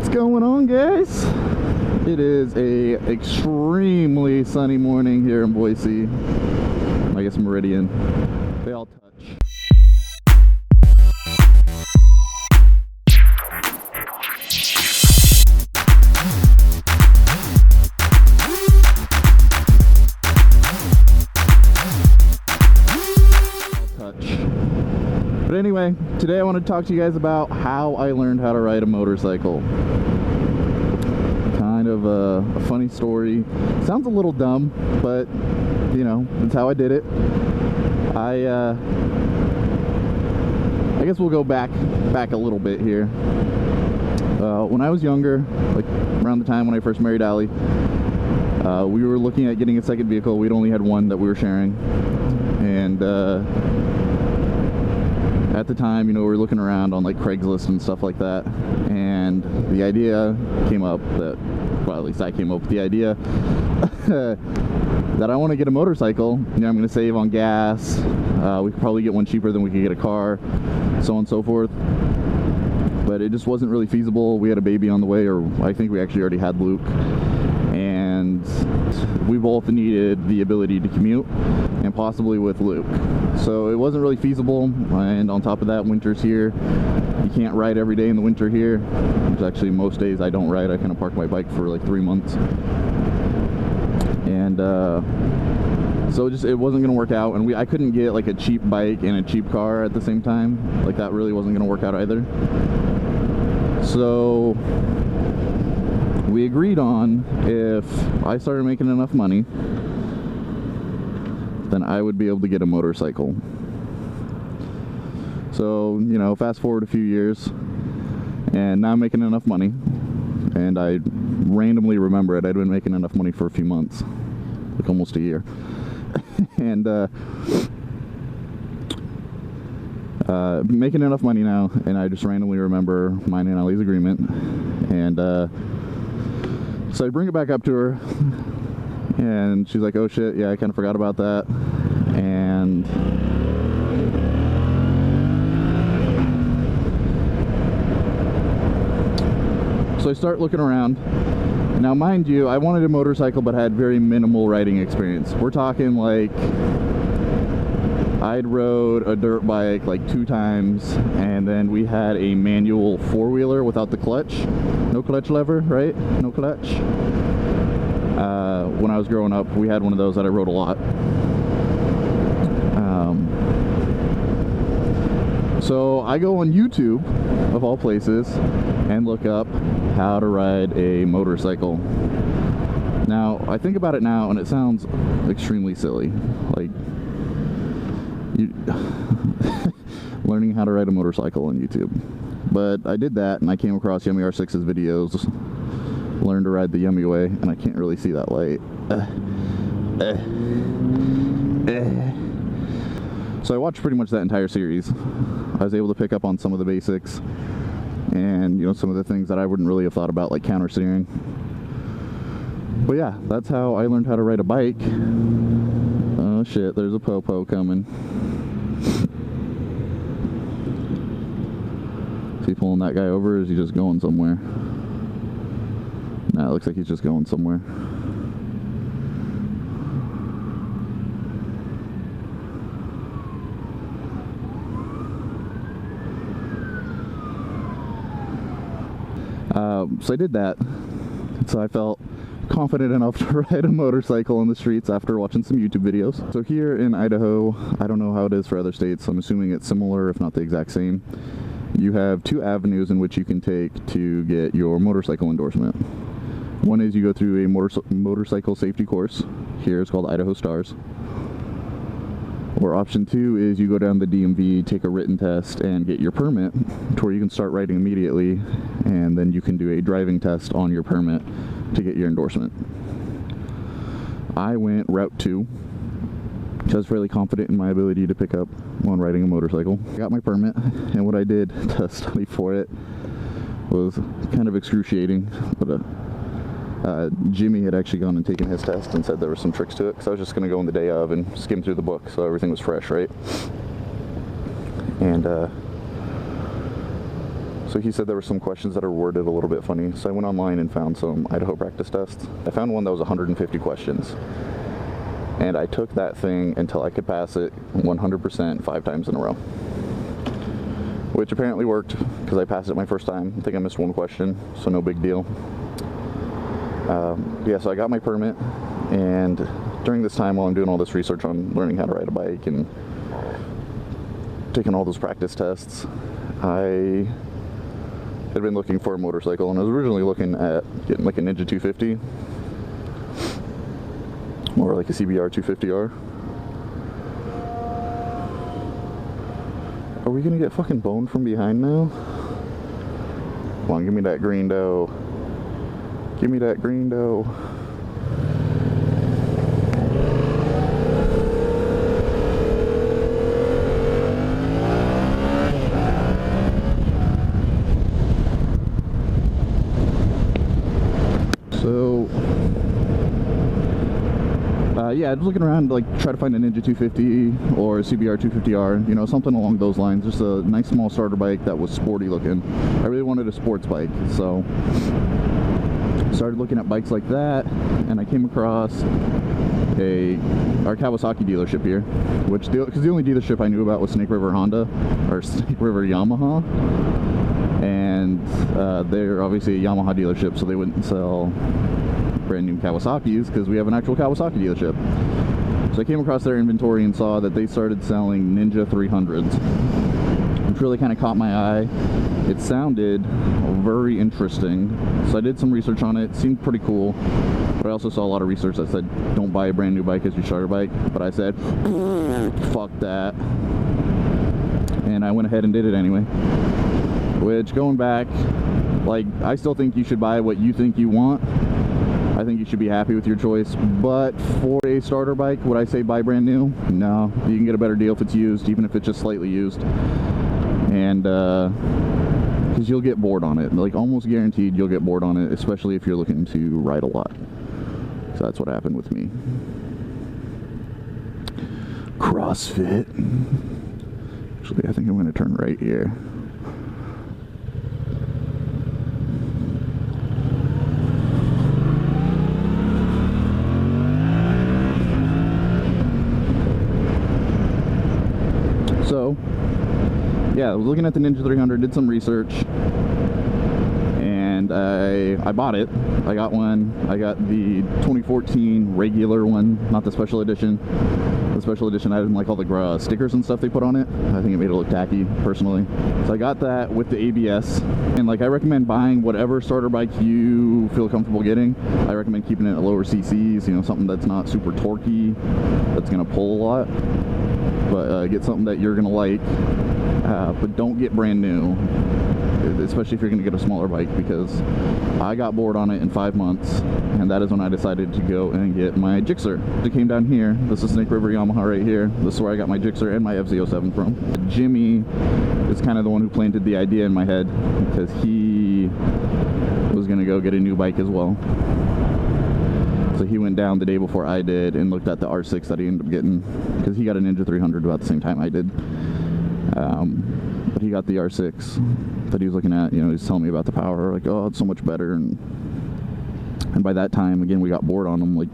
What's going on, guys? It is a extremely sunny morning here in Boise. I guess Meridian. They all touch. But anyway, today I want to talk to you guys about how I learned how to ride a motorcycle. Kind of a funny story. Sounds a little dumb, but you know, that's how I did it. I guess we'll go back a little bit here. When I was younger, like around the time when I first married Allie, we were looking at getting a second vehicle. We'd only had one that we were sharing, and at the time, you know, we were looking around on like Craigslist and stuff like that, and the idea came up that, well, at least I came up with the idea that I want to get a motorcycle. You know, I'm going to save on gas. We could probably get one cheaper than we could get a car, so on and so forth. But it just wasn't really feasible. We had a baby on the way, or I think we actually already had Luke, and we both needed the ability to commute, and possibly with Luke. So it wasn't really feasible, and on top of that, winter's here. You can't ride every day in the winter here. There's actually most days I don't ride. I kind of park my bike for like 3 months. And so it wasn't going to work out, and I couldn't get like a cheap bike and a cheap car at the same time. Like that really wasn't going to work out either. So we agreed on, if I started making enough money, then I would be able to get a motorcycle. So, you know, fast forward a few years, and now I'm making enough money, and I randomly remember it. I'd been making enough money for a few months, like almost a year. And making enough money now, and I just randomly remember mine and Allie's agreement, and so I bring it back up to her, and she's like, oh shit, yeah, I kind of forgot about that. And so I start looking around. Now mind you, I wanted a motorcycle but had very minimal riding experience. We're talking like I'd rode a dirt bike like 2 times, and then we had a manual 4-wheeler without the clutch. No clutch lever, right? No clutch. When I was growing up, we had one of those that I rode a lot. So I go on YouTube, of all places, and look up how to ride a motorcycle. Now, I think about it now, and it sounds extremely silly. Like, learning how to ride a motorcycle on YouTube. But I did that, and I came across Yummy R6's videos, learned to ride the Yummy way, and I can't really see that light. So I watched pretty much that entire series. I was able to pick up on some of the basics, and, you know, some of the things that I wouldn't really have thought about, like counter steering. But yeah, that's how I learned how to ride a bike. Oh shit, there's a popo coming. Is he pulling that guy over, or is he just going somewhere? Nah, it looks like he's just going somewhere. So I did that. So I felt confident enough to ride a motorcycle on the streets after watching some YouTube videos. So here in Idaho, I don't know how it is for other states, I'm assuming it's similar, if not the exact same. You have 2 avenues in which you can take to get your motorcycle endorsement. One is you go through a motorcycle safety course. Here it's called Idaho Stars. Or option 2 is you go down the DMV, take a written test, and get your permit to where you can start riding immediately, and then you can do a driving test on your permit to get your endorsement. I went route 2, because I was fairly confident in my ability to pick up when riding a motorcycle. I got my permit, and what I did to study for it was kind of excruciating, but Jimmy had actually gone and taken his test and said there were some tricks to it, because I was just going to go on the day of and skim through the book, so everything was fresh, right? And So he said there were some questions that are worded a little bit funny. So I went online and found some Idaho practice tests. I found one that was 150 questions. And I took that thing until I could pass it 100% 5 times in a row. Which apparently worked, because I passed it my first time. I think I missed one question, so no big deal. Yeah, so I got my permit, and during this time while I'm doing all this research on learning how to ride a bike and taking all those practice tests, I had been looking for a motorcycle, and I was originally looking at getting like a Ninja 250 or like a CBR 250R. Are we gonna get fucking boned from behind now? Come on, give me that green dough. Give me that green dough. So, yeah, I was looking around to like try to find a Ninja 250 or a CBR 250R, you know, something along those lines. Just a nice small starter bike that was sporty looking. I really wanted a sports bike, so started looking at bikes like that, and I came across our Kawasaki dealership here, which because the only dealership I knew about was Snake River Honda or Snake River Yamaha, and they're obviously a Yamaha dealership, so they wouldn't sell brand new Kawasaki's because we have an actual Kawasaki dealership. So I came across their inventory and saw that they started selling Ninja 300s, which really kind of caught my eye. It sounded very interesting, so I did some research on it. It seemed pretty cool, but I also saw a lot of research that said don't buy a brand new bike as your starter bike, but I said fuck that, and I went ahead and did it anyway. Which, going back, like, I still think you should buy what you think you want. I think you should be happy with your choice, but for a starter bike, would I say buy brand new? No, you can get a better deal if it's used, even if it's just slightly used. And because you'll get bored on it, like almost guaranteed you'll get bored on it, especially if you're looking to ride a lot. So that's what happened with me. CrossFit. Actually, I think I'm going to turn right here. So, yeah, I was looking at the Ninja 300, did some research, and I bought it. I got one. I got the 2014 regular one, not the special edition. The special edition, I didn't like all the stickers and stuff they put on it. I think it made it look tacky, personally. So I got that with the ABS, and like I recommend buying whatever starter bike you feel comfortable getting. I recommend keeping it at lower CCs, you know, something that's not super torquey, that's gonna pull a lot. But get something that you're gonna like, but don't get brand new, especially if you're gonna get a smaller bike, because I got bored on it in 5 months, and that is when I decided to go and get my Gixxer. I came down here. This is Snake River Yamaha right here. This is where I got my Gixxer and my FZ07 from. Jimmy is kind of the one who planted the idea in my head, because he was gonna go get a new bike as well. So he went down the day before I did and looked at the R6 that he ended up getting, because he got a Ninja 300 about the same time I did. But he got the R6 that he was looking at. You know, he's telling me about the power, like, oh, it's so much better. And by that time, again, we got bored on them. Like,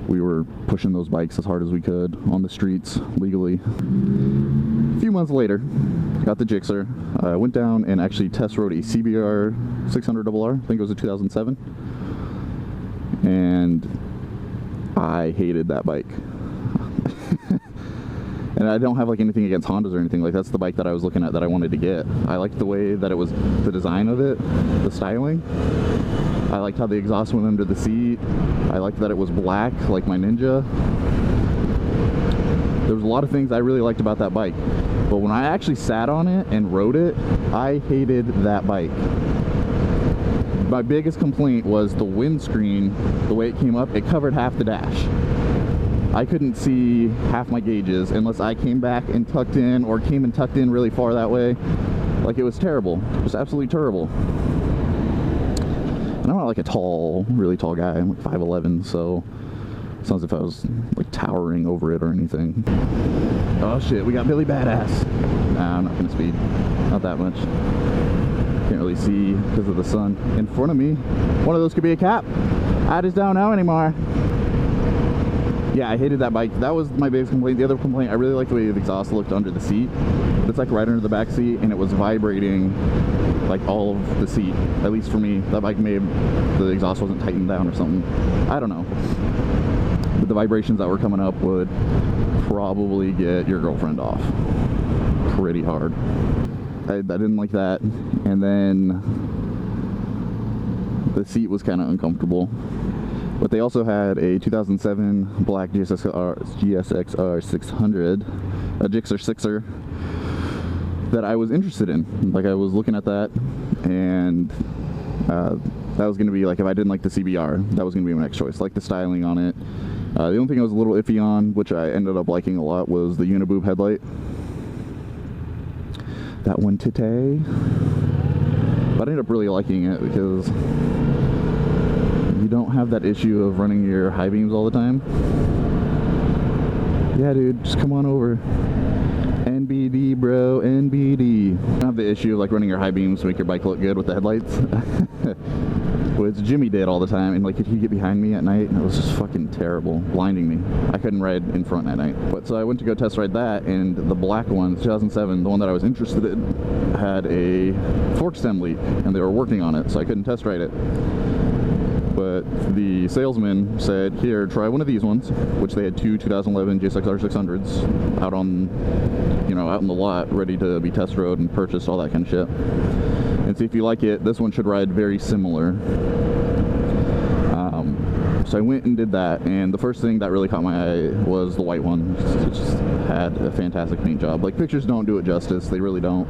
we were pushing those bikes as hard as we could on the streets legally. A few months later, got the Gixxer. I went down and actually test rode a CBR 600RR. I think it was a 2007. And I hated that bike. And I don't have like anything against Hondas or anything. Like, that's the bike that I was looking at that I wanted to get. I liked the way that it was, the design of it, the styling. I liked how the exhaust went under the seat. I liked that it was black, like my Ninja. There was a lot of things I really liked about that bike. But when I actually sat on it and rode it, I hated that bike. My biggest complaint was the windscreen, the way it came up, it covered half the dash. I couldn't see half my gauges unless I came back and tucked in, or came and tucked in really far that way. Like, it was terrible. It was absolutely terrible. And I'm not like a tall, really tall guy. I'm like 5'11", so it's not as if I was like towering over it or anything. Oh shit, we got Billy Badass. Nah, I'm not gonna speed. Not that much. Can't really see because of the sun. In front of me, one of those could be a cap. I just don't know anymore. Yeah, I hated that bike. That was my biggest complaint. The other complaint, I really liked the way the exhaust looked under the seat. But it's like right under the back seat, and it was vibrating like all of the seat. At least for me, that bike made the exhaust wasn't tightened down or something. I don't know. But the vibrations that were coming up would probably get your girlfriend off pretty hard. I didn't like that. And then the seat was kind of uncomfortable. But they also had a 2007 black GSXR 600, a Gixxer 6er, that I was interested in. Like, I was looking at that, and that was going to be, like, if I didn't like the CBR, that was going to be my next choice. Like the styling on it. The only thing I was a little iffy on, which I ended up liking a lot, was the uniboob headlight. That one today. But I ended up really liking it because you don't have that issue of running your high beams all the time. Yeah, dude, just come on over. NBD, bro, NBD. You don't have the issue of like running your high beams to make your bike look good with the headlights. Which Jimmy did all the time, and like if you get behind me at night, it was just fucking terrible, blinding me. I couldn't ride in front at night. But so I went to go test ride that, and the black one, 2007, the one that I was interested in, had a fork stem leak, and they were working on it, so I couldn't test ride it. But the salesman said, here, try one of these ones, which they had two 2011 GSXR 600s out on, you know, out in the lot, ready to be test rode and purchased, all that kind of shit. And see if you like it. This one should ride very similar. So I went and did that, and the first thing that really caught my eye was the white one. It just had a fantastic paint job. Like, pictures don't do it justice, they really don't.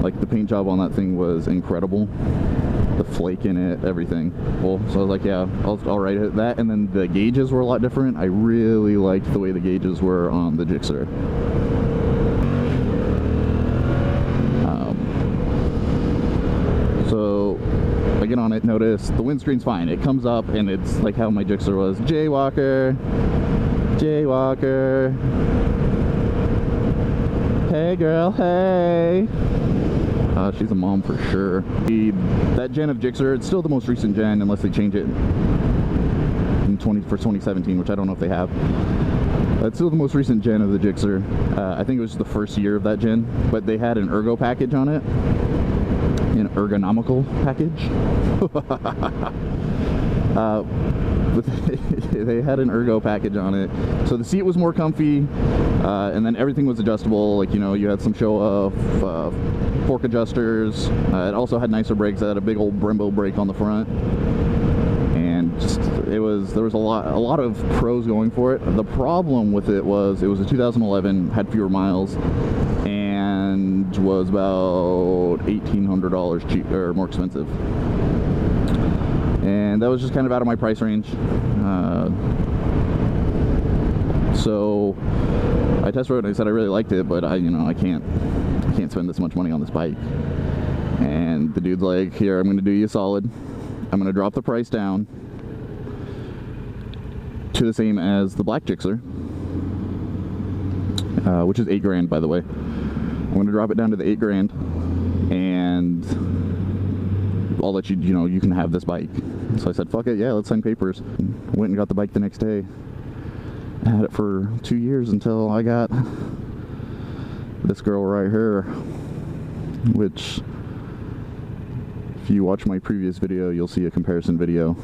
Like, the paint job on that thing was incredible. The flake in it, everything. Well, so I was like, yeah, I'll ride it. That, and then the gauges were a lot different. I really liked the way the gauges were on the Gixxer. So I get on it, notice the windscreen's fine. It comes up and it's like how my Gixxer was. Jaywalker, jaywalker. Hey girl, hey. She's a mom for sure. That gen of Gixxer, it's still the most recent gen unless they change it in for 2017, which I don't know if they have. It's still the most recent gen of the Gixxer. I think it was the first year of that gen, but they had an ergo package on it. An ergonomical package. They had an ergo package on it, so the seat was more comfy, and then everything was adjustable. Like, you know, you had some show fork adjusters. It also had nicer brakes. It had a big old Brembo brake on the front, and just, there was a lot of pros going for it. The problem with it was a 2011, had fewer miles, and was about $1,800 cheaper or more expensive. And that was just kind of out of my price range. So I test rode and I said I really liked it, but I can't spend this much money on this bike. And the dude's like, here, I'm gonna do you a solid. I'm gonna drop the price down to the same as the black Gixxer, which is $8 grand, by the way. I'm gonna drop it down to the $8 grand, and I'll let you, you can have this bike. So I said, fuck it, yeah, let's sign papers. Went and got the bike the next day. I had it for 2 years until I got this girl right here, which, if you watch my previous video, you'll see a comparison video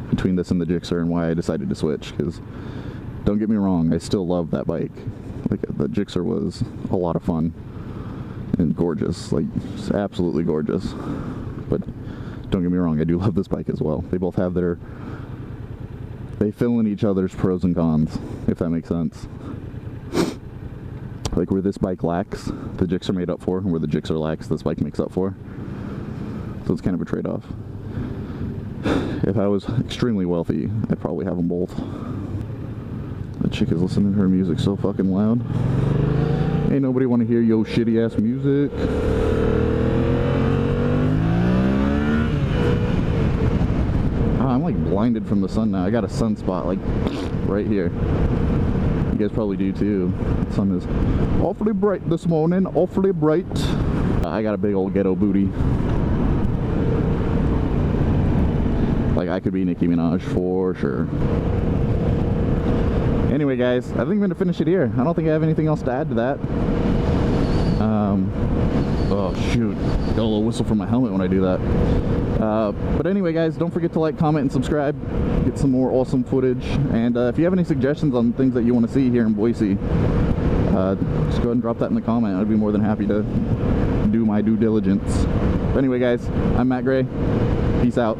between this and the Gixxer and why I decided to switch, because don't get me wrong, I still love that bike. Like, the Gixxer was a lot of fun and gorgeous, like, just absolutely gorgeous. But don't get me wrong, I do love this bike as well. They both have they fill in each other's pros and cons, if that makes sense. Like, where this bike lacks, the Gixxer made up for, and where the Gixxer lacks, this bike makes up for. So it's kind of a trade-off. If I was extremely wealthy, I'd probably have them both. That chick is listening to her music so fucking loud. Ain't nobody want to hear yo shitty ass music. I'm like blinded from the sun now. I got a sunspot like right here. You guys probably do too. The sun is awfully bright this morning, awfully bright. I got a big old ghetto booty. Like, I could be Nicki Minaj for sure. Anyway, guys, I think I'm going to finish it here. I don't think I have anything else to add to that. Oh, shoot. Got a little whistle from my helmet when I do that. But anyway, guys, don't forget to like, comment, and subscribe. Get some more awesome footage. And if you have any suggestions on things that you want to see here in Boise, just go ahead and drop that in the comment. I'd be more than happy to do my due diligence. But anyway, guys, I'm Matt Gray. Peace out.